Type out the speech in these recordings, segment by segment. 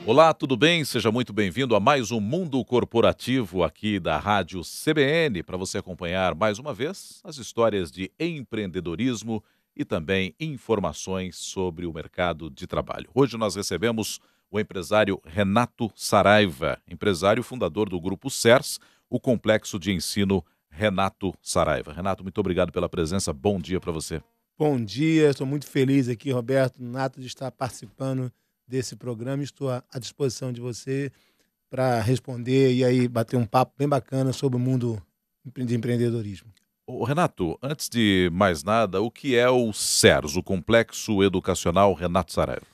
Olá, tudo bem? Seja muito bem-vindo a mais um Mundo Corporativo aqui da Rádio CBN, para você acompanhar mais uma vez as histórias de empreendedorismo e também informações sobre o mercado de trabalho. Hoje nós recebemos o empresário Renato Saraiva, empresário fundador do Grupo CERS, o Complexo de Ensino Renato Saraiva. Renato, muito obrigado pela presença, bom dia para você. Bom dia, estou muito feliz aqui, Roberto, nato de estar participando desse programa. Estou à disposição de você para responder e aí bater um papo bem bacana sobre o mundo de empreendedorismo. Ô, Renato, antes de mais nada, o que é o CERS, o Complexo Educacional Renato Saraiva?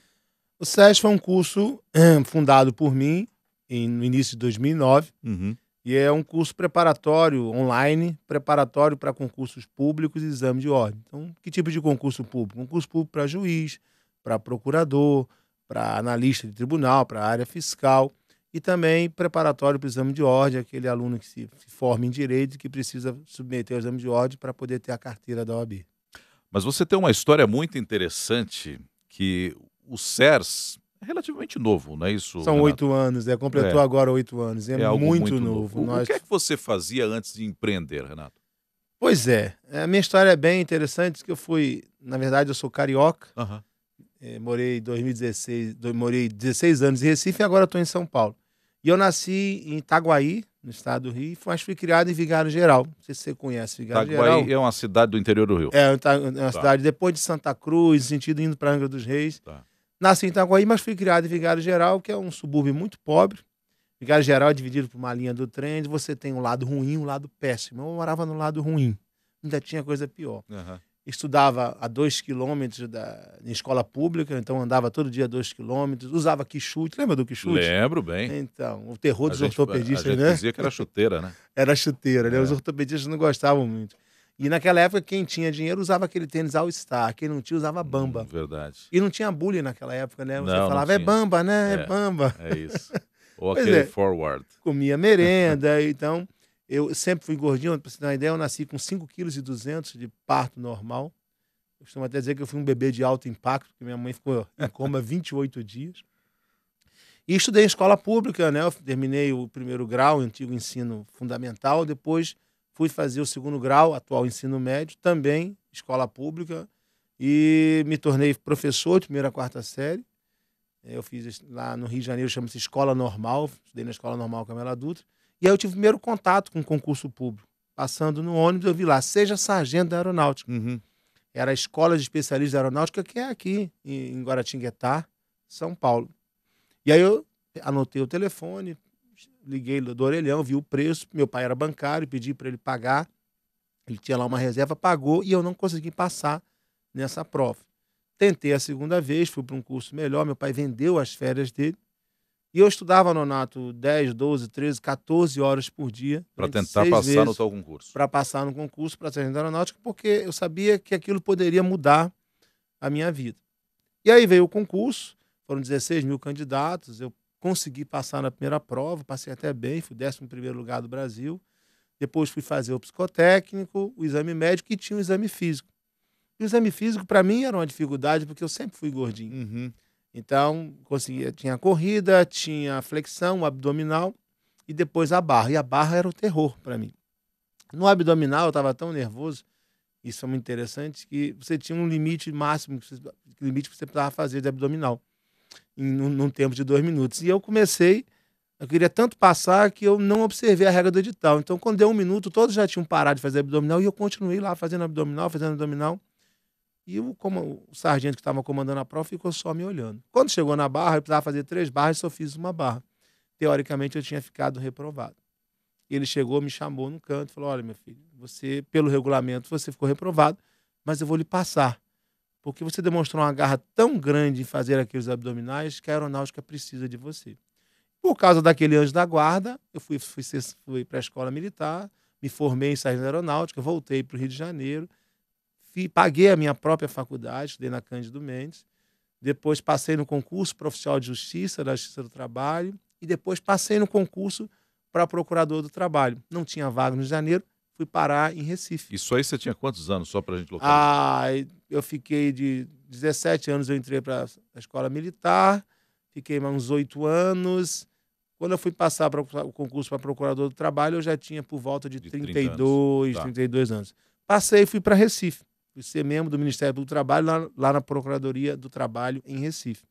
O SES foi um curso fundado por mim no início de 2009 Uhum. e é um curso preparatório online, preparatório para concursos públicos e exame de ordem. Então, que tipo de concurso público? Concurso público para juiz, para procurador, para analista de tribunal, para área fiscal e também preparatório para o exame de ordem, aquele aluno que se forma em direito e que precisa submeter ao exame de ordem para poder ter a carteira da OAB. Mas você tem uma história muito interessante que o CERS é relativamente novo, não é isso, São Renato? 8 anos, completou É, agora 8 anos, é é algo muito muito novo. novo. O que é que você fazia antes de empreender, Renato? Pois é, a minha história é bem interessante, que na verdade eu sou carioca, Aham. morei em 2016, morei 16 anos em Recife e agora estou em São Paulo. E eu nasci em Itaguaí, no estado do Rio, mas fui criado em Vigário Geral. Não sei se você conhece Vigário Geral. Itaguaí é uma cidade do interior do Rio. É uma Tá, cidade depois de Santa Cruz, sentido indo para Angra dos Reis. tá. Nasci em Itaguaí, mas fui criado em Vigário Geral, que é um subúrbio muito pobre. Vigário Geral é dividido por uma linha do trem, onde você tem um lado ruim e um lado péssimo. Eu morava no lado ruim, ainda tinha coisa pior. Aham. Estudava a 2 quilômetros em escola pública, então andava todo dia 2 quilômetros, usava quichute, lembra do quichute? Lembro bem. Então, o terror A dos gente, a ortopedistas, gente né? dizia que era chuteira, né? Era chuteira, né? Os É. ortopedistas não gostavam muito. E naquela época, quem tinha dinheiro usava aquele tênis All Star, quem não tinha usava Bamba. Verdade. E não tinha bullying naquela época, né? Você Não, não falava, é tinha. Bamba, né? É É, Bamba. é isso. Ou Pois aquele é, forward. comia merenda, então eu sempre fui gordinho, pra você ter uma ideia, eu nasci com 5,2 kg de parto normal. Eu costumo até dizer que eu fui um bebê de alto impacto, porque minha mãe ficou em coma 28 dias. E estudei em escola pública, né? Eu terminei o primeiro grau, o antigo ensino fundamental, depois fui fazer o segundo grau, atual ensino médio, também escola pública, e me tornei professor de primeira a quarta série. Eu fiz lá no Rio de Janeiro, chama-se Escola Normal, estudei na Escola Normal Camela Dutra. E aí eu tive o primeiro contato com concurso público. Passando no ônibus, eu vi lá, seja sargento da aeronáutica. Uhum. Era a Escola de Especialistas da Aeronáutica, que é aqui, em Guaratinguetá, São Paulo. E aí eu anotei o telefone, liguei do orelhão, vi o preço. Meu pai era bancário, pedi para ele pagar. Ele tinha lá uma reserva, pagou e eu não consegui passar nessa prova. Tentei a segunda vez, fui para um curso melhor. Meu pai vendeu as férias dele. E eu estudava, Nonato, 10, 12, 13, 14 horas por dia. Para durante tentar 6 passar no meses, tal concurso. para passar no concurso para sargento da aeronáutica, porque eu sabia que aquilo poderia mudar a minha vida. E aí veio o concurso, foram 16 mil candidatos, eu consegui passar na primeira prova, passei até bem, fui 11º lugar do Brasil. Depois fui fazer o psicotécnico, o exame médico e tinha o exame físico. E o exame físico, para mim, era uma dificuldade, porque eu sempre fui gordinho. Uhum. Então, tinha a corrida, tinha a flexão, o abdominal e depois a barra. E a barra era o terror para mim. No abdominal, eu estava tão nervoso, isso é muito interessante, que você tinha um limite máximo, limite que você precisava fazer de abdominal, num tempo de 2 minutos. E eu queria tanto passar que eu não observei a regra do edital. Então, quando deu 1 minuto, todos já tinham parado de fazer abdominal e eu continuei lá fazendo abdominal. E o sargento que estava comandando a prova ficou só me olhando. Quando chegou na barra, eu precisava fazer 3 barras e só fiz uma barra. Teoricamente, eu tinha ficado reprovado. Ele chegou, me chamou no canto e falou, olha, meu filho, você, pelo regulamento, você ficou reprovado, mas eu vou lhe passar. Porque você demonstrou uma garra tão grande em fazer aqueles abdominais que a aeronáutica precisa de você. Por causa daquele anjo da guarda, eu fui para a escola militar, me formei em sargento da aeronáutica, voltei para o Rio de Janeiro, paguei a minha própria faculdade, estudei na Cândido Mendes, depois passei no concurso para oficial de justiça, da Justiça do Trabalho, e depois passei no concurso para procurador do trabalho. Não tinha vaga no Rio de Janeiro, fui parar em Recife. Isso aí você tinha quantos anos, só para a gente localizar? Eu fiquei de 17 anos, eu entrei para a escola militar, fiquei mais uns 8 anos. Quando eu fui passar para o concurso para procurador do trabalho, eu já tinha por volta de De 30 anos. 32, Tá. 32 anos. Passei e fui para Recife. Fui ser membro do Ministério do Trabalho lá na Procuradoria do Trabalho em Recife.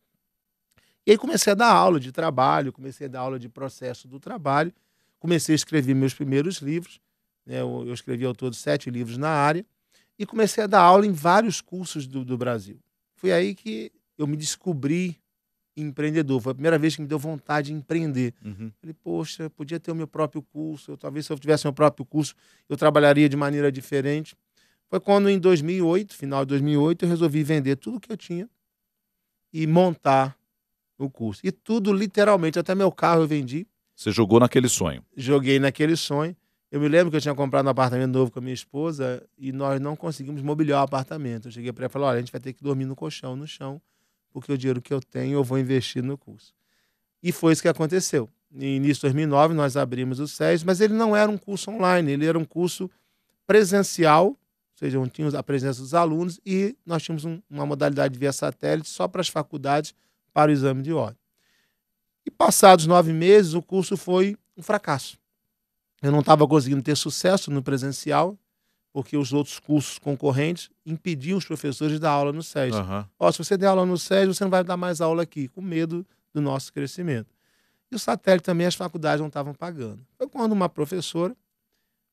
E aí comecei a dar aula de trabalho, comecei a dar aula de processo do trabalho, comecei a escrever meus primeiros livros, né? Eu escrevi ao todo 7 livros na área, e comecei a dar aula em vários cursos do Brasil. Foi aí que eu me descobri empreendedor. Foi a primeira vez que me deu vontade de empreender. Uhum. Falei, poxa, eu podia ter o meu próprio curso. Talvez se eu tivesse meu próprio curso, eu trabalharia de maneira diferente. Foi quando, em 2008, final de 2008, eu resolvi vender tudo que eu tinha e montar o curso. E tudo, literalmente, até meu carro eu vendi. Você jogou naquele sonho. Joguei naquele sonho. Eu me lembro que eu tinha comprado um apartamento novo com a minha esposa e nós não conseguimos mobiliar o apartamento. Eu cheguei para ela e falei, olha, a gente vai ter que dormir no colchão, no chão, porque o dinheiro que eu tenho eu vou investir no curso. E foi isso que aconteceu. No início de 2009 nós abrimos o SES, mas ele não era um curso online, ele era um curso presencial, ou seja, tínhamos a presença dos alunos e nós tínhamos uma modalidade via satélite só para as faculdades para o exame de ordem. E passados 9 meses o curso foi um fracasso. Eu não estava conseguindo ter sucesso no presencial, porque os outros cursos concorrentes impediam os professores de dar aula no SES. Aham. Ó, se você der aula no SES, você não vai dar mais aula aqui, com medo do nosso crescimento. E o satélite também as faculdades não estavam pagando. Foi quando uma professora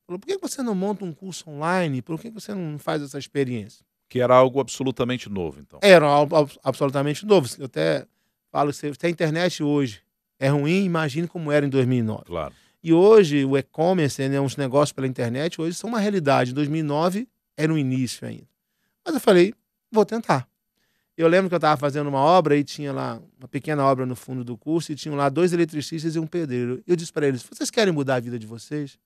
falou, por que você não monta um curso online? Por que você não faz essa experiência? Que era algo absolutamente novo, então. Era algo absolutamente novo. Eu até falo, se a internet hoje é ruim, imagine como era em 2009. Claro. E hoje o e-commerce, né, uns negócios pela internet, hoje são uma realidade. Em 2009 era um início ainda. Mas eu falei, vou tentar. Eu lembro que eu estava fazendo uma obra e tinha lá uma pequena obra no fundo do curso e tinham lá 2 eletricistas e um pedreiro. Eu disse para eles, vocês querem mudar a vida de vocês?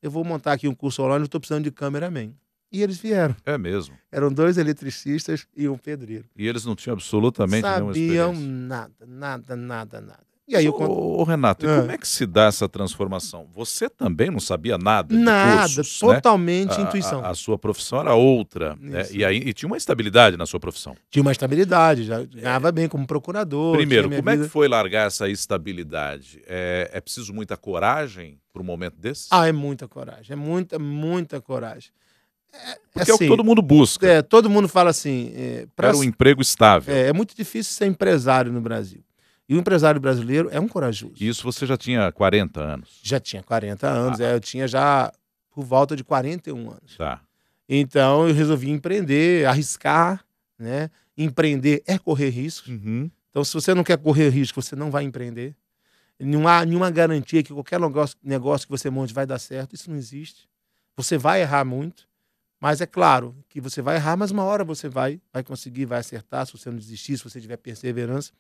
Eu vou montar aqui um curso online, eu estou precisando de cameraman. E eles vieram. É mesmo. Eram 2 eletricistas e um pedreiro. E eles não tinham absolutamente nenhuma Sabiam experiência. nada. E aí eu Ô, Renato, e como é que se dá essa transformação? Você também não sabia nada de Nada, cursos, né? totalmente intuição. A sua profissão era outra, né? Isso. E tinha uma estabilidade na sua profissão. Tinha uma estabilidade, já ganhava bem como procurador. Primeiro, tinha minha como é vida. que foi largar essa estabilidade? É preciso muita coragem para um momento desse? Ah, é muita coragem, é muita coragem. Porque é o que assim, todo mundo busca. todo mundo fala assim, Era um emprego estável. é muito difícil ser empresário no Brasil. E o empresário brasileiro é um corajoso. E isso você já tinha 40 anos. Já tinha 40 anos, eu tinha já por volta de 41 anos. Tá. Então eu resolvi empreender, arriscar, né? Empreender é correr riscos. Uhum. Então, se você não quer correr risco, você não vai empreender. Não há nenhuma garantia que qualquer negócio que você monte vai dar certo. Isso não existe. Você vai errar muito, mas é claro que você vai errar, mas uma hora você vai conseguir, vai acertar, se você não desistir, se você tiver perseverança.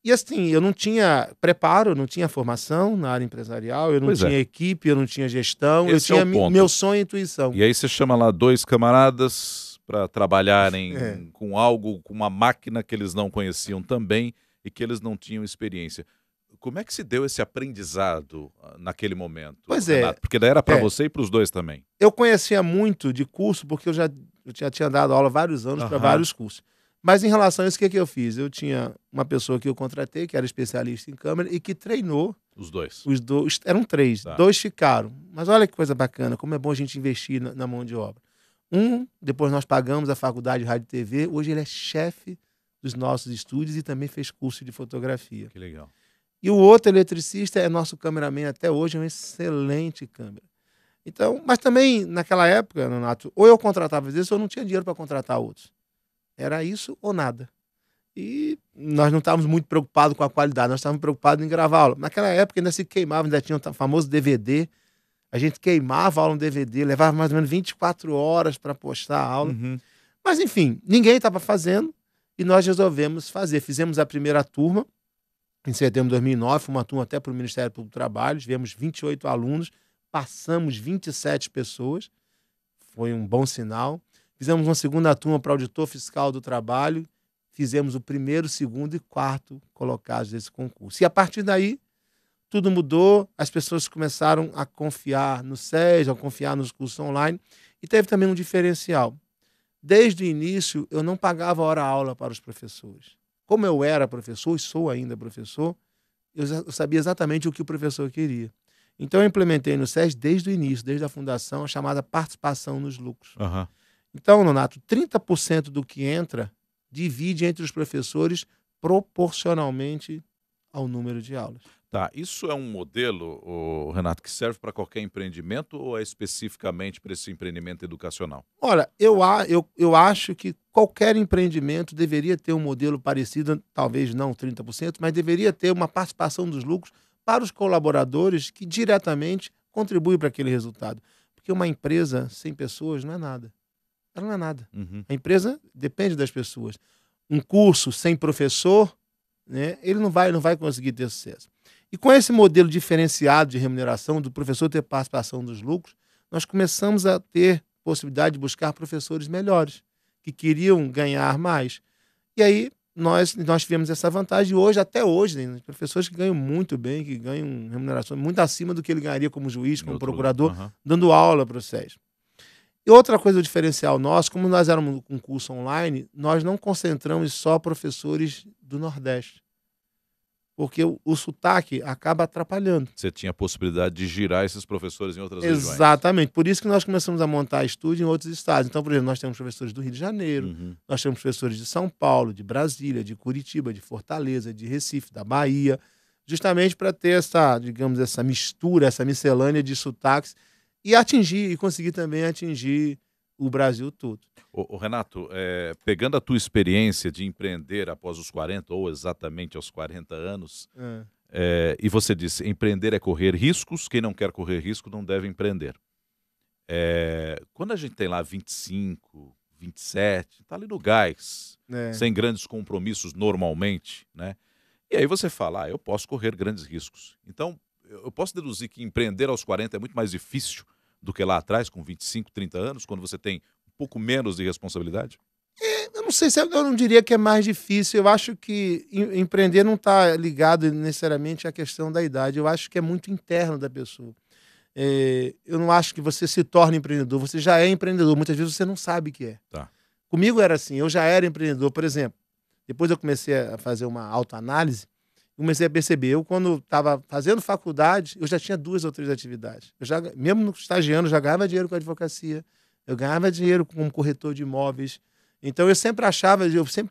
E assim, eu não tinha preparo, eu não tinha formação na área empresarial, eu não Pois é. tinha equipe, eu não tinha gestão, Esse eu é tinha o ponto. meu sonho e intuição. E aí você chama lá 2 camaradas para trabalharem É. com algo, com uma máquina que eles não conheciam também e que eles não tinham experiência. Como é que se deu esse aprendizado naquele momento, Pois é. Renato? Porque daí era para É. você e para os dois também. Eu conhecia muito de curso, porque eu já tinha dado aula há vários anos para Aham. vários cursos. Mas em relação a isso, o que eu fiz? Eu tinha uma pessoa que eu contratei, que era especialista em câmera, e que treinou Os dois. os 2. Eram 3, Tá. 2 ficaram. Mas olha que coisa bacana, como é bom a gente investir na mão de obra. Depois nós pagamos a faculdade de rádio e TV, hoje ele é chefe dos nossos estúdios e também fez curso de fotografia. Que legal. E o outro eletricista é nosso cameraman até hoje, é um excelente câmera. Então, mas também naquela época, Renato, ou eu contratava isso ou eu não tinha dinheiro para contratar outros. Era isso ou nada. E nós não estávamos muito preocupados com a qualidade, nós estávamos preocupados em gravar aula. Naquela época ainda se queimava, ainda tinha o famoso DVD. A gente queimava a aula no DVD, levava mais ou menos 24 horas para postar a aula. Uhum. Mas enfim, ninguém estava fazendo e nós resolvemos fazer. Fizemos a primeira turma em setembro de 2009, foi uma turma até para o Ministério Público do Trabalho, tivemos 28 alunos, passamos 27 pessoas, foi um bom sinal. Fizemos uma segunda turma para auditor fiscal do trabalho, fizemos o primeiro, segundo e quarto colocados desse concurso. E a partir daí, tudo mudou, as pessoas começaram a confiar no SES, a confiar nos cursos online, e teve também um diferencial. Desde o início, eu não pagava hora-aula para os professores. como eu era professor e sou ainda professor, eu sabia exatamente o que o professor queria. Então eu implementei no SES desde o início, desde a fundação, a chamada participação nos lucros. Aham. Então, Nonato, 30% do que entra divide entre os professores proporcionalmente ao número de aulas. Tá, isso é um modelo, Renato, que serve para qualquer empreendimento ou é especificamente para esse empreendimento educacional? Olha, eu acho que qualquer empreendimento deveria ter um modelo parecido, talvez não 30%, mas deveria ter uma participação dos lucros para os colaboradores que diretamente contribuem para aquele resultado. Porque uma empresa sem pessoas não é nada. Ela não é nada. Uhum. A empresa depende das pessoas. Um curso sem professor, né, ele não vai conseguir ter sucesso. E com esse modelo diferenciado de remuneração, do professor ter participação dos lucros, nós começamos a ter possibilidade de buscar professores melhores, que queriam ganhar mais. E aí nós tivemos essa vantagem. E hoje, até hoje, tem professores que ganham muito bem, que ganham remuneração muito acima do que ele ganharia como juiz, como procurador, Aham. dando aula para o SES. E outra coisa, o diferencial nosso, como nós éramos um curso online, nós não concentramos só professores do Nordeste. Porque o sotaque acaba atrapalhando. Você tinha a possibilidade de girar esses professores em outras regiões. Exatamente. Por isso que nós começamos a montar estúdio em outros estados. Então, por exemplo, nós temos professores do Rio de Janeiro, Uhum. nós temos professores de São Paulo, de Brasília, de Curitiba, de Fortaleza, de Recife, da Bahia, justamente para ter essa, digamos, essa mistura, essa miscelânea de sotaques e conseguir também atingir o Brasil todo. Ô, Renato, pegando a tua experiência de empreender após os 40 ou exatamente aos 40 anos, e você disse, empreender é correr riscos, quem não quer correr risco não deve empreender. Quando a gente tem lá 25, 27, tá ali no gás, sem grandes compromissos normalmente, né? E aí você fala, eu posso correr grandes riscos. Então, eu posso deduzir que empreender aos 40 é muito mais difícil do que lá atrás, com 25, 30 anos, quando você tem um pouco menos de responsabilidade? Eu não sei se eu não diria que é mais difícil. Eu acho que empreender não está ligado necessariamente à questão da idade. Eu acho que é muito interno da pessoa. Eu não acho que você se torne empreendedor. Você já é empreendedor. Muitas vezes você não sabe que é. Tá. Comigo era assim. Eu já era empreendedor. Por exemplo, depois eu comecei a fazer uma autoanálise. Comecei a perceber. Eu, quando estava fazendo faculdade, eu já tinha 2 ou 3 atividades. Mesmo no estagiando, já ganhava dinheiro com a advocacia. Eu ganhava dinheiro como corretor de imóveis. Então eu sempre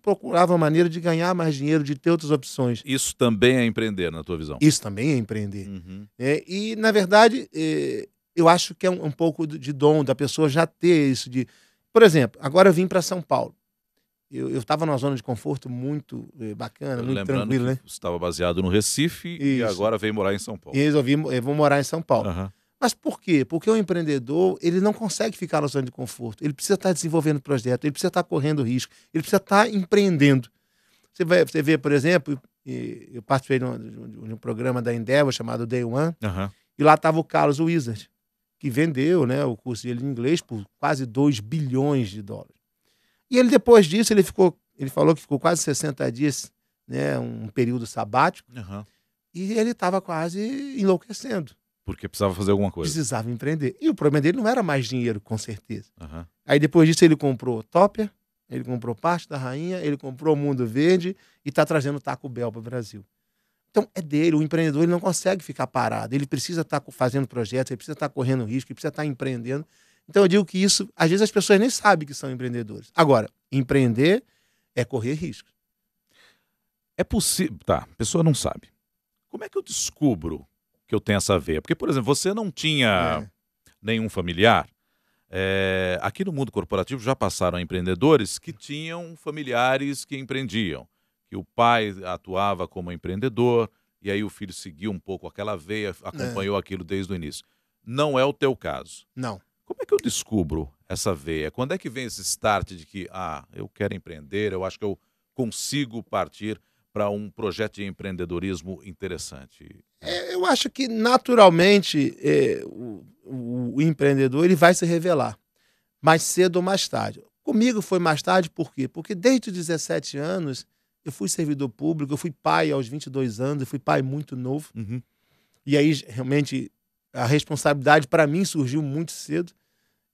procurava uma maneira de ganhar mais dinheiro, de ter outras opções. Isso também é empreender, na tua visão? Isso também é empreender. Uhum. E, na verdade, eu acho que é um pouco de dom da pessoa já ter isso de... Por exemplo, agora eu vim para São Paulo. Eu estava numa zona de conforto muito bacana, muito tranquilo, né? Você estava baseado no Recife e agora veio morar em São Paulo. E resolvi, eu vou morar em São Paulo. Uhum. Mas por quê? Porque o empreendedor, ele não consegue ficar na zona de conforto. Ele precisa estar desenvolvendo projeto, ele precisa estar correndo risco, ele precisa estar empreendendo. Você vê, por exemplo, eu participei de um programa da Endeavor chamado Day One, e lá estava o Carlos Wizard, que vendeu, né, o curso dele de inglês por quase 2 bilhões de dólares. E ele, depois disso, ele falou que ficou quase 60 dias, né, um período sabático, e ele estava quase enlouquecendo. Porque precisava fazer alguma coisa. Precisava empreender. E o problema dele não era mais dinheiro, com certeza. Aí depois disso ele comprou Topia, ele comprou Parte da Rainha, ele comprou Mundo Verde e está trazendo o Taco Bell para o Brasil. Então é dele, o empreendedor ele não consegue ficar parado, ele precisa estar fazendo projetos, ele precisa estar correndo risco, ele precisa estar empreendendo. Então eu digo que isso, às vezes as pessoas nem sabem que são empreendedores. Agora, empreender é correr risco. É possível... Tá, a pessoa não sabe. Como é que eu descubro que eu tenho essa veia? Porque, por exemplo, você não tinha nenhum familiar. Aqui no mundo corporativo já passaram empreendedores que tinham familiares que empreendiam. Que o pai atuava como empreendedor e aí o filho seguiu um pouco aquela veia, acompanhou aquilo desde o início. Não é o teu caso. Não. Como é que eu descubro essa veia? Quando é que vem esse start de que, eu quero empreender, eu acho que eu consigo partir para um projeto de empreendedorismo interessante? Eu acho que, naturalmente, o empreendedor ele vai se revelar, mais cedo ou mais tarde. Comigo foi mais tarde, por quê? Porque desde os 17 anos eu fui servidor público, eu fui pai aos 22 anos, eu fui pai muito novo. E aí, realmente, a responsabilidade para mim surgiu muito cedo.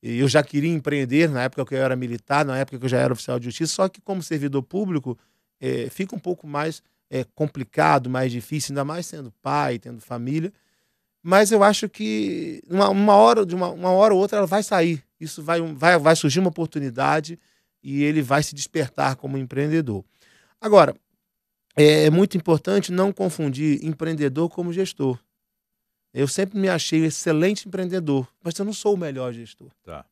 E eu já queria empreender na época que eu era militar, na época que eu já era oficial de justiça, só que como servidor público, fica um pouco mais complicado, mais difícil, ainda mais sendo pai, tendo família. Mas eu acho que uma hora ou outra ela vai sair. Isso vai surgir uma oportunidade e ele vai se despertar como empreendedor. Agora, é muito importante não confundir empreendedor como gestor. Eu sempre me achei excelente empreendedor, mas eu não sou o melhor gestor. Tá.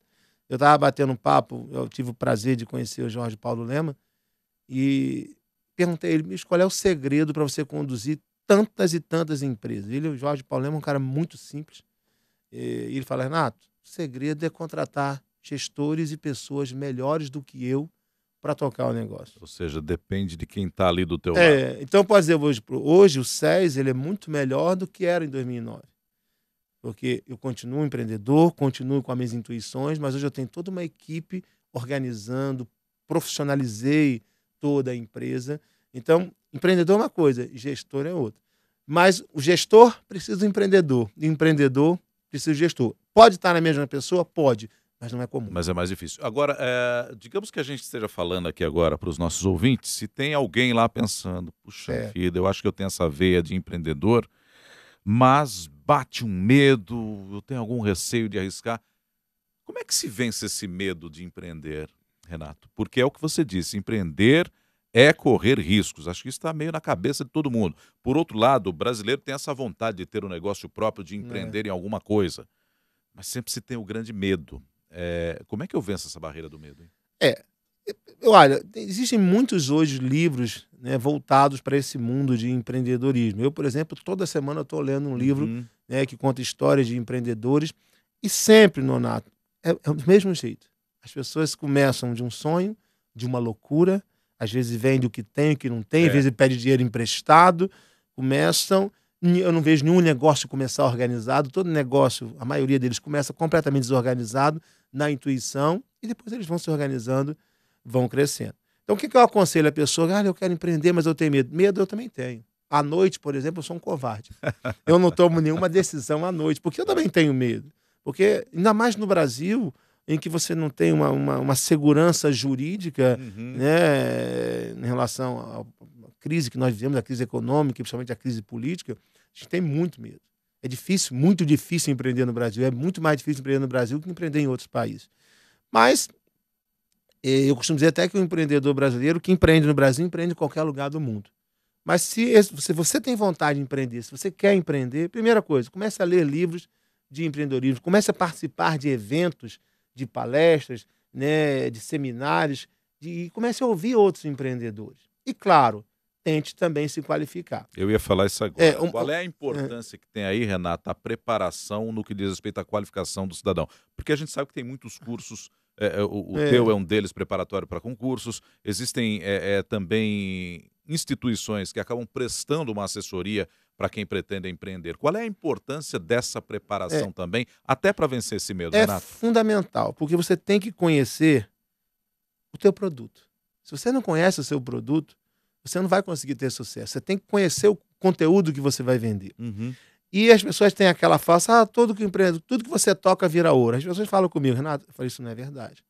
Eu estava batendo um papo, eu tive o prazer de conhecer o Jorge Paulo Lema e perguntei a ele, bicho, qual é o segredo para você conduzir tantas e tantas empresas? O Jorge Paulo Lema é um cara muito simples. E ele fala, Renato, o segredo é contratar gestores e pessoas melhores do que eu para tocar o negócio. Ou seja, depende de quem está ali do teu lado. Então, pode dizer, hoje o SES ele é muito melhor do que era em 2009. Porque eu continuo empreendedor, continuo com as minhas intuições, mas hoje eu tenho toda uma equipe organizando, profissionalizei toda a empresa. Então, empreendedor é uma coisa, gestor é outra. Mas o gestor precisa do empreendedor, e o empreendedor precisa do gestor. Pode estar na mesma pessoa? Pode, mas não é comum. Mas é mais difícil. Agora, digamos que a gente esteja falando aqui agora para os nossos ouvintes, se tem alguém lá pensando, puxa vida, eu acho que eu tenho essa veia de empreendedor, mas bate um medo, eu tenho algum receio de arriscar. Como é que se vence esse medo de empreender, Renato? Porque é o que você disse, empreender é correr riscos. Acho que isso está meio na cabeça de todo mundo. Por outro lado, o brasileiro tem essa vontade de ter um negócio próprio, de empreender em alguma coisa. Mas sempre se tem o grande medo. Como é que eu venço essa barreira do medo, hein? Olha, existem muitos hoje livros, né, voltados para esse mundo de empreendedorismo. Eu, por exemplo, toda semana estou lendo um livro, né, que conta histórias de empreendedores e sempre, Nonato, é do mesmo jeito. As pessoas começam de um sonho, de uma loucura, às vezes vende o que tem, o que não tem, às vezes pede dinheiro emprestado, eu não vejo nenhum negócio começar organizado, todo negócio, a maioria deles começa completamente desorganizado, na intuição, e depois eles vão se organizando, vão crescendo. Então, o que eu aconselho a pessoa? Eu quero empreender, mas eu tenho medo. Medo eu também tenho. À noite, por exemplo, eu sou um covarde. Eu não tomo nenhuma decisão à noite, porque eu também tenho medo. Porque, ainda mais no Brasil, em que você não tem uma segurança jurídica, né, em relação à crise que nós vivemos, a crise econômica, principalmente a crise política, a gente tem muito medo. É difícil, muito difícil empreender no Brasil. É muito mais difícil empreender no Brasil que empreender em outros países. Mas eu costumo dizer até que o empreendedor brasileiro que empreende no Brasil, empreende em qualquer lugar do mundo. Mas se você tem vontade de empreender, se você quer empreender, primeira coisa, comece a ler livros de empreendedorismo, comece a participar de eventos, de palestras, né, de seminários, e comece a ouvir outros empreendedores. E, claro, tente também se qualificar. Eu ia falar isso agora. Qual é a importância que tem aí, Renato, a preparação no que diz respeito à qualificação do cidadão? Porque a gente sabe que tem muitos cursos, o teu é um deles, preparatório para concursos, existem também instituições que acabam prestando uma assessoria para quem pretende empreender. Qual é a importância dessa preparação também, até para vencer esse medo, Renato? É fundamental, porque você tem que conhecer o teu produto. Se você não conhece o seu produto, você não vai conseguir ter sucesso. Você tem que conhecer o conteúdo que você vai vender. E as pessoas têm aquela falsa, tudo que você toca vira ouro. As pessoas falam comigo, Renato, eu falei, isso não é verdade.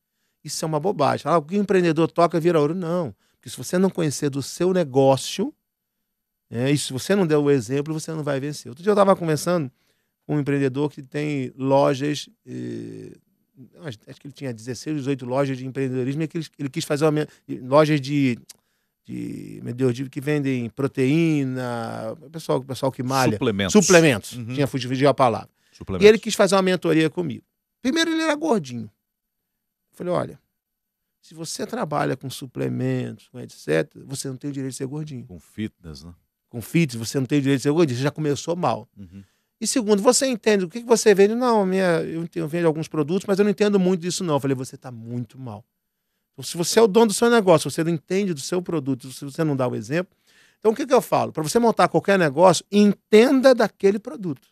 Isso é uma bobagem. O que o empreendedor toca vira ouro. Não. Porque se você não conhecer do seu negócio, e se você não der o exemplo, você não vai vencer. Outro dia eu estava conversando com um empreendedor que tem lojas, acho que ele tinha 16, 18 lojas de empreendedorismo, e ele quis fazer lojas que vendem proteína, o pessoal que malha. Suplementos. Tinha fugido a palavra. E ele quis fazer uma mentoria comigo. Primeiro ele era gordinho. Eu falei, olha, se você trabalha com suplementos, com etc., você não tem o direito de ser gordinho. Com fitness, né? Com fitness, você não tem o direito de ser gordinho. Você já começou mal. E segundo, você entende o que você vende? Não, eu vendo alguns produtos, mas eu não entendo muito disso não. Eu falei, você está muito mal. Então, se você é o dono do seu negócio, você não entende do seu produto, se você não dá o exemplo. Então, o que eu falo? Para você montar qualquer negócio, entenda daquele produto.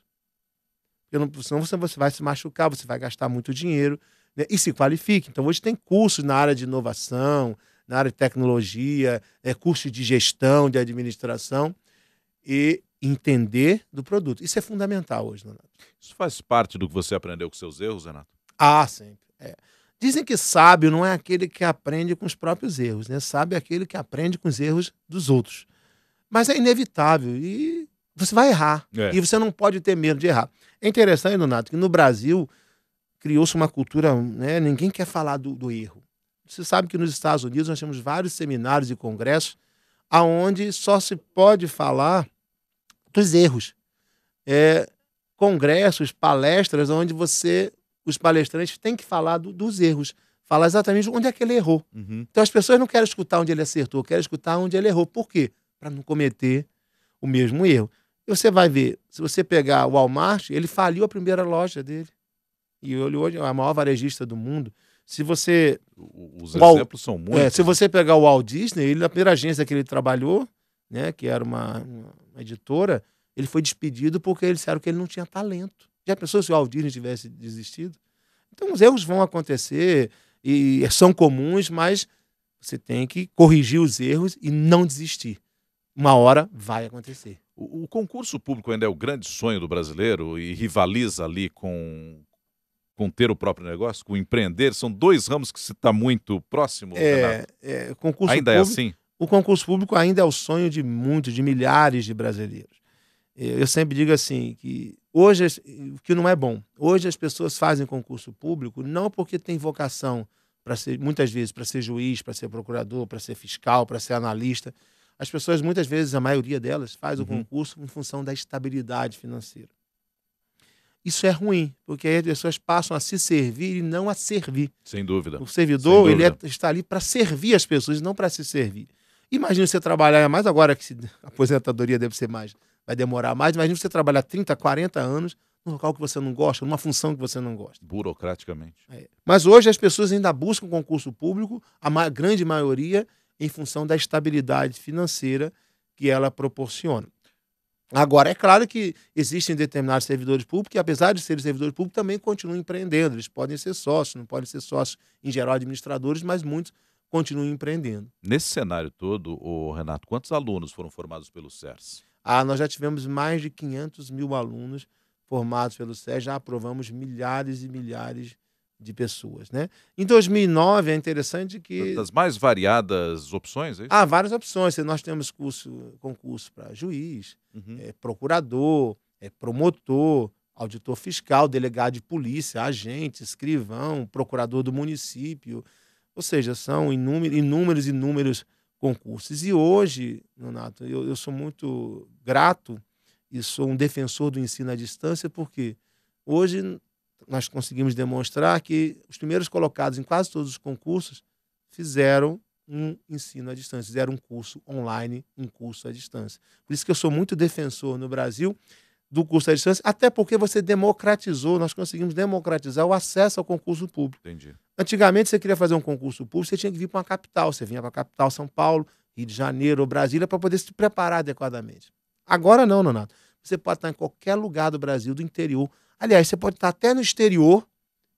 Senão você vai se machucar, você vai gastar muito dinheiro, né? E se qualifique. Então, hoje tem cursos na área de inovação, na área de tecnologia, cursos de gestão, de administração, e entender do produto. Isso é fundamental hoje, Renato. Isso faz parte do que você aprendeu com seus erros, Renato? Sempre. Dizem que sábio não é aquele que aprende com os próprios erros, né? Sábio é aquele que aprende com os erros dos outros. Mas é inevitável e você vai errar. É. E você não pode ter medo de errar. É interessante, Donato, que no Brasil criou-se uma cultura, né? Ninguém quer falar do erro. Você sabe que nos Estados Unidos nós temos vários seminários e congressos aonde só se pode falar dos erros. Congressos, palestras, onde os palestrantes têm que falar dos erros. Falar exatamente onde é que ele errou. Uhum. Então as pessoas não querem escutar onde ele acertou, querem escutar onde ele errou. Por quê? Para não cometer o mesmo erro. E você vai ver, se você pegar o Walmart, ele faliu a primeira loja dele. E ele hoje é a maior varejista do mundo. Se você... Os exemplos são muitos. se você pegar o Walt Disney, a primeira agência que ele trabalhou, né, que era uma editora, ele foi despedido porque eles disseram que ele não tinha talento. Já pensou se o Walt Disney tivesse desistido? Então os erros vão acontecer e são comuns, mas você tem que corrigir os erros e não desistir. Uma hora vai acontecer. O concurso público ainda é o grande sonho do brasileiro e rivaliza ali com ter o próprio negócio, com empreender. São dois ramos que se está muito próximo, Renato. Concurso Ainda público, é assim? O concurso público ainda é o sonho de muitos, de milhares de brasileiros. Eu sempre digo assim, que hoje, o que não é bom, hoje as pessoas fazem concurso público não porque tem vocação, muitas vezes, para ser juiz, para ser procurador, para ser fiscal, para ser analista. As pessoas, muitas vezes, a maioria delas, faz o concurso em função da estabilidade financeira. Isso é ruim, porque aí as pessoas passam a se servir e não a servir. Sem dúvida. O servidor, ele está ali para servir as pessoas, não para se servir. Imagina você trabalhar, mais agora que a aposentadoria deve ser mais, vai demorar mais, imagina você trabalhar 30, 40 anos num local que você não gosta, numa função que você não gosta. Burocraticamente. Mas hoje as pessoas ainda buscam concurso público, a grande maioria, em função da estabilidade financeira que ela proporciona. Agora, é claro que existem determinados servidores públicos que, apesar de serem servidores públicos, também continuam empreendendo. Eles podem ser sócios, não podem ser sócios, em geral, administradores, mas muitos continuam empreendendo. Nesse cenário todo, Renato, quantos alunos foram formados pelo SERS? Nós já tivemos mais de 500 mil alunos formados pelo SERS, já aprovamos milhares e milhares de pessoas, né? Em 2009, é interessante que... Das mais variadas opções, é isso? Há várias opções. Nós temos concurso para juiz, procurador, promotor, auditor fiscal, delegado de polícia, agente, escrivão, procurador do município. Ou seja, são inúmeros concursos. E hoje, Renato, eu sou muito grato e sou um defensor do ensino à distância, porque hoje nós conseguimos demonstrar que os primeiros colocados em quase todos os concursos fizeram um ensino à distância, fizeram um curso online, um curso à distância. Por isso que eu sou muito defensor no Brasil do curso à distância, até porque nós conseguimos democratizar o acesso ao concurso público. Entendi. Antigamente, você queria fazer um concurso público, você tinha que vir para uma capital. Você vinha para a capital, São Paulo, Rio de Janeiro ou Brasília, para poder se preparar adequadamente. Agora não, Nonato. Você pode estar em qualquer lugar do Brasil, do interior. Aliás, você pode estar até no exterior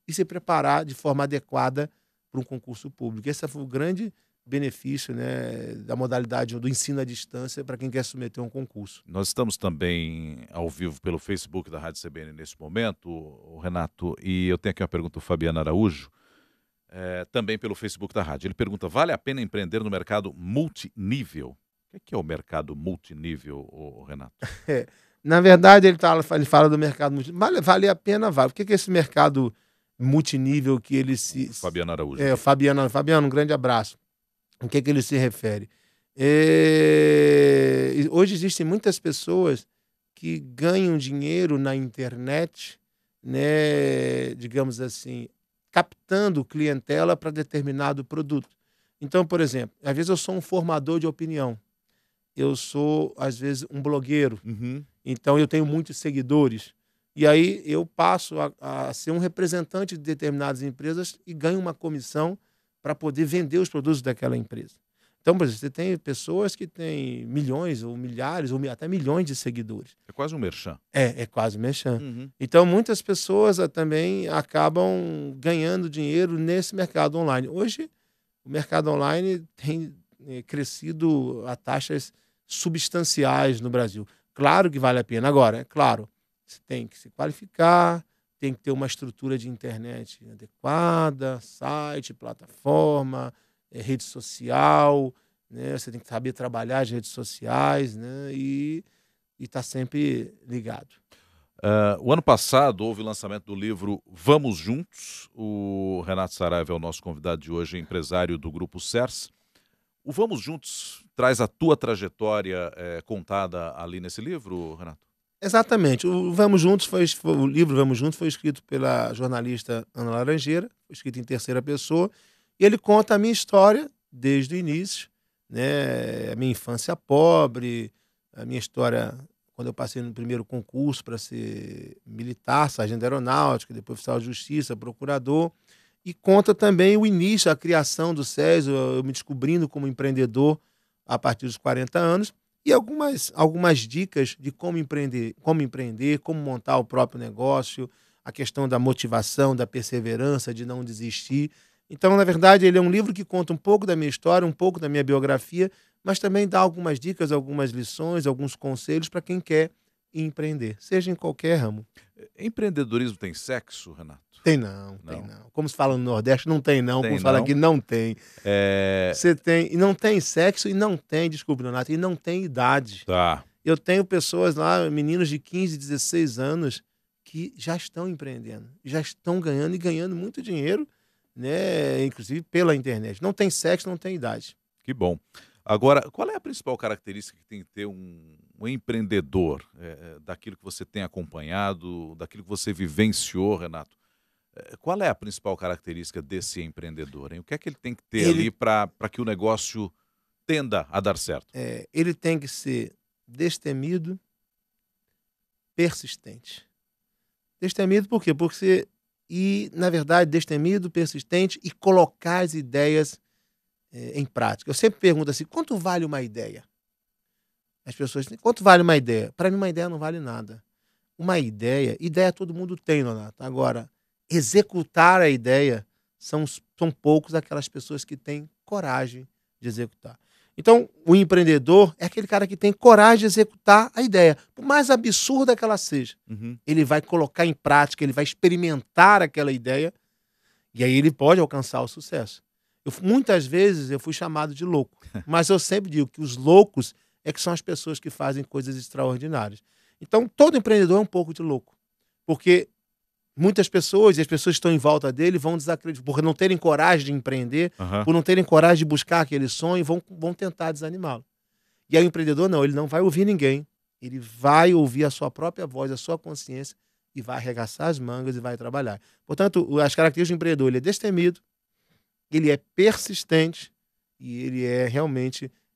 e se preparar de forma adequada para um concurso público. Esse foi o grande benefício, né, da modalidade do ensino à distância para quem quer submeter um concurso. Nós estamos também ao vivo pelo Facebook da Rádio CBN nesse momento, Renato, e eu tenho aqui uma pergunta do Fabiano Araújo, também pelo Facebook da rádio. Ele pergunta: vale a pena empreender no mercado multinível? O que é o mercado multinível, Renato? Na verdade, ele fala do mercado multinível. Vale a pena, vale. O que é esse mercado multinível que ele se... Fabiano Araújo. Fabiano, um grande abraço. O que ele se refere? Hoje existem muitas pessoas que ganham dinheiro na internet, né, digamos assim, captando clientela para determinado produto. Então, por exemplo, às vezes eu sou um formador de opinião. Eu sou, às vezes, um blogueiro. Então, eu tenho muitos seguidores. E aí, eu passo a ser um representante de determinadas empresas e ganho uma comissão para poder vender os produtos daquela empresa. Então, por exemplo, você tem pessoas que têm milhões, ou milhares, ou até milhões de seguidores. É quase um merchan. É quase um merchan. Então, muitas pessoas também acabam ganhando dinheiro nesse mercado online. Hoje, o mercado online tem crescido a taxas substanciais no Brasil. Claro que vale a pena. Agora, é claro, você tem que se qualificar, tem que ter uma estrutura de internet adequada, site, plataforma, rede social, né? Você tem que saber trabalhar as redes sociais, né? E estar sempre ligado. O ano passado houve o lançamento do livro Vamos Juntos. O Renato Saraiva é o nosso convidado de hoje, empresário do Grupo CERS. O Vamos Juntos traz a tua trajetória contada ali nesse livro, Renato? Exatamente. O livro Vamos Juntos foi escrito pela jornalista Ana Laranjeira, foi escrito em terceira pessoa, e ele conta a minha história desde o início, né? A minha infância pobre, a minha história quando eu passei no primeiro concurso para ser militar, sargento aeronáutico, depois oficial de justiça, procurador, e conta também o início, a criação do SES, eu me descobrindo como empreendedor a partir dos 40 anos, e algumas dicas de como empreender, como montar o próprio negócio, a questão da motivação, da perseverança, de não desistir. Então, na verdade, ele é um livro que conta um pouco da minha história, um pouco da minha biografia, mas também dá algumas dicas, algumas lições, alguns conselhos para quem quer empreender, seja em qualquer ramo. Empreendedorismo tem sexo, Renato? Tem não. Como se fala no Nordeste, não tem não. Tem Como se fala não? aqui, não tem. É... Você tem, e não tem sexo, e não tem, desculpa, Leonardo, e não tem idade. Tá. Eu tenho pessoas lá, meninos de 15, 16 anos, que já estão empreendendo, já estão ganhando e ganhando muito dinheiro, né? Inclusive pela internet. Não tem sexo, não tem idade. Que bom. Agora, qual é a principal característica que tem que ter um empreendedor, daquilo que você tem acompanhado, daquilo que você vivenciou, Renato? Qual é a principal característica desse empreendedor, hein? O que é que ele tem que ter ali para que o negócio tenda a dar certo? Ele tem que ser destemido, persistente. Destemido por quê? Na verdade, destemido, persistente e colocar as ideias em prática. Eu sempre pergunto assim, quanto vale uma ideia? As pessoas dizem, quanto vale uma ideia? Para mim, uma ideia não vale nada. Uma ideia todo mundo tem, Leonardo. Agora, executar a ideia são poucos aquelas pessoas que têm coragem de executar. Então, o empreendedor é aquele cara que tem coragem de executar a ideia, por mais absurda que ela seja. Uhum. Ele vai colocar em prática, ele vai experimentar aquela ideia e aí ele pode alcançar o sucesso. Muitas vezes eu fui chamado de louco, mas eu sempre digo que os loucos é que são as pessoas que fazem coisas extraordinárias. Então, todo empreendedor é um pouco de louco, porque muitas pessoas, e as pessoas que estão em volta dele, vão desacreditar, por não terem coragem de empreender, por não terem coragem de buscar aquele sonho, vão tentar desanimá-lo. E aí o empreendedor não, ele não vai ouvir ninguém, ele vai ouvir a sua própria voz, a sua consciência, e vai arregaçar as mangas e vai trabalhar. Portanto, as características do empreendedor, ele é destemido, ele é persistente e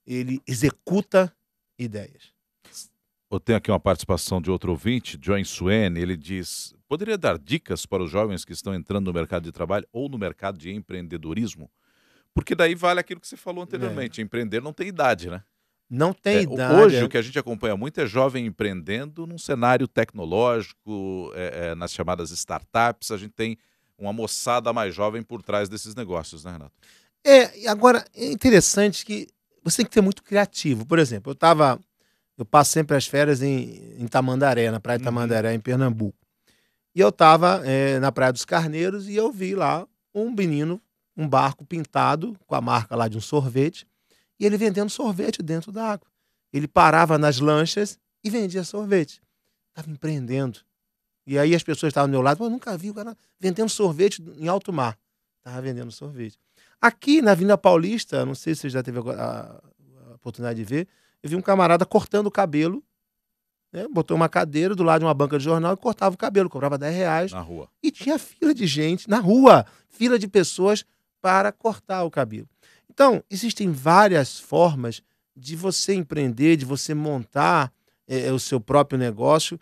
ele executa ideias. Eu tenho aqui uma participação de outro ouvinte, John Swain, ele diz, poderia dar dicas para os jovens que estão entrando no mercado de trabalho ou no mercado de empreendedorismo? Porque daí vale aquilo que você falou anteriormente, empreender não tem idade, né? Não tem idade. Hoje o que a gente acompanha muito é jovem empreendendo num cenário tecnológico, nas chamadas startups, a gente tem uma moçada mais jovem por trás desses negócios, né, Renato? Agora, é interessante que você tem que ser muito criativo. Por exemplo, eu passo sempre as férias em Tamandaré, na praia de Tamandaré, em Pernambuco. E eu estava na Praia dos Carneiros e eu vi lá um menino, um barco pintado com a marca lá de um sorvete, e ele vendendo sorvete dentro da água. Ele parava nas lanchas e vendia sorvete. Estava empreendendo. E aí as pessoas estavam do meu lado, eu nunca vi o cara vendendo sorvete em alto mar. Estava vendendo sorvete. Aqui na Avenida Paulista, não sei se você já teve a oportunidade de ver, eu vi um camarada cortando o cabelo, né? Botou uma cadeira do lado de uma banca de jornal e cortava o cabelo, cobrava R$10. Na rua. E tinha fila de gente na rua, fila de pessoas para cortar o cabelo. Então, existem várias formas de você empreender, de você montar o seu próprio negócio,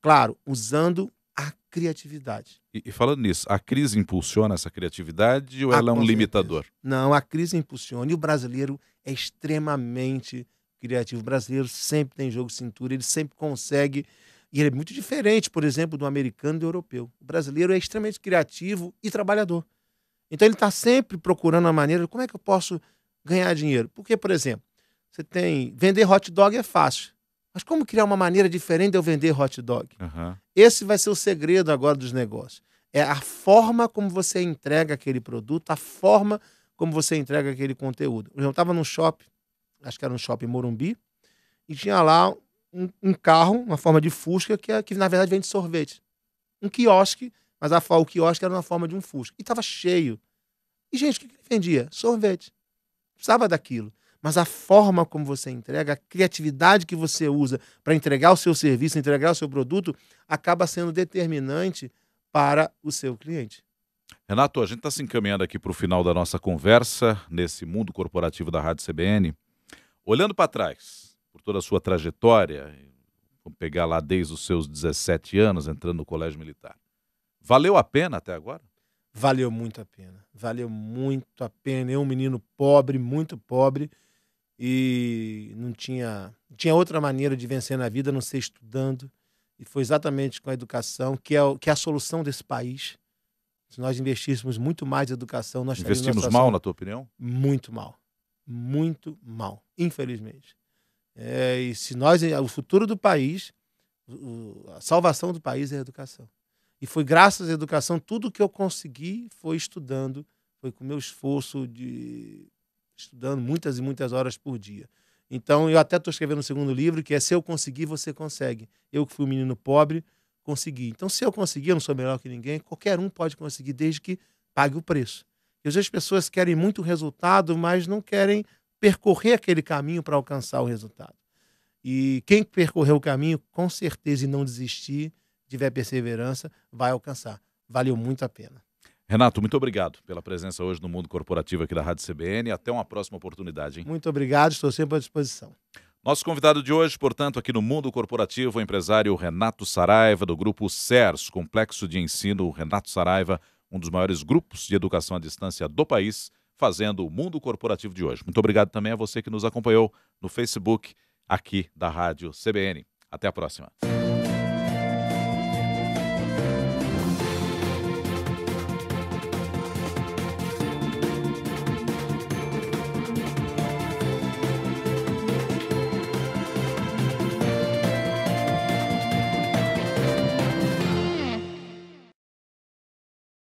claro, usando a criatividade. E falando nisso, a crise impulsiona essa criatividade ou ela é um limitador? Não, a crise impulsiona. E o brasileiro é extremamente criativo. O brasileiro sempre tem jogo de cintura, ele sempre consegue. E ele é muito diferente, por exemplo, do americano e do europeu. O brasileiro é extremamente criativo e trabalhador. Então ele está sempre procurando a maneira de como é que eu posso ganhar dinheiro. Porque, por exemplo, vender hot dog é fácil. Mas como criar uma maneira diferente de eu vender hot dog? Aham. Esse vai ser o segredo agora dos negócios. É a forma como você entrega aquele produto, a forma como você entrega aquele conteúdo. Eu estava num shopping, acho que era um shopping Morumbi, e tinha lá um carro, uma forma de Fusca, que na verdade vende sorvete. Um quiosque, mas o quiosque era na forma de um Fusca. E estava cheio. E, gente, o que ele vendia? Sorvete. Precisava daquilo. Mas a forma como você entrega, a criatividade que você usa para entregar o seu serviço, entregar o seu produto, acaba sendo determinante para o seu cliente. Renato, a gente está se encaminhando aqui para o final da nossa conversa, nesse mundo corporativo da Rádio CBN. Olhando para trás, por toda a sua trajetória, vamos pegar lá desde os seus 17 anos, entrando no colégio militar. Valeu a pena até agora? Valeu muito a pena. Valeu muito a pena. Eu, um menino pobre, muito pobre, e não tinha outra maneira de vencer na vida a não ser estudando. E foi exatamente com a educação, que é a solução desse país. Se nós investíssemos muito mais em educação, nós estaríamos numa Investimos situação mal, na tua opinião? muito mal. Muito mal, infelizmente. E se o futuro do país, a salvação do país é a educação. E foi graças à educação, tudo que eu consegui foi estudando, foi com o meu esforço de estudando muitas e muitas horas por dia. Então, eu até estou escrevendo um segundo livro, que é Se Eu Conseguir, Você Consegue. Eu que fui um menino pobre, consegui. Então, se eu conseguir, eu não sou melhor que ninguém, qualquer um pode conseguir, desde que pague o preço. E às vezes as pessoas querem muito resultado, mas não querem percorrer aquele caminho para alcançar o resultado. E quem percorreu o caminho, com certeza, e não desistir, tiver perseverança, vai alcançar. Valeu muito a pena. Renato, muito obrigado pela presença hoje no Mundo Corporativo aqui da Rádio CBN. Até uma próxima oportunidade, hein? Muito obrigado, estou sempre à disposição. Nosso convidado de hoje, portanto, aqui no Mundo Corporativo, o empresário Renato Saraiva, do grupo CERS, Complexo de Ensino Renato Saraiva, um dos maiores grupos de educação à distância do país, fazendo o Mundo Corporativo de hoje. Muito obrigado também a você que nos acompanhou no Facebook aqui da Rádio CBN. Até a próxima.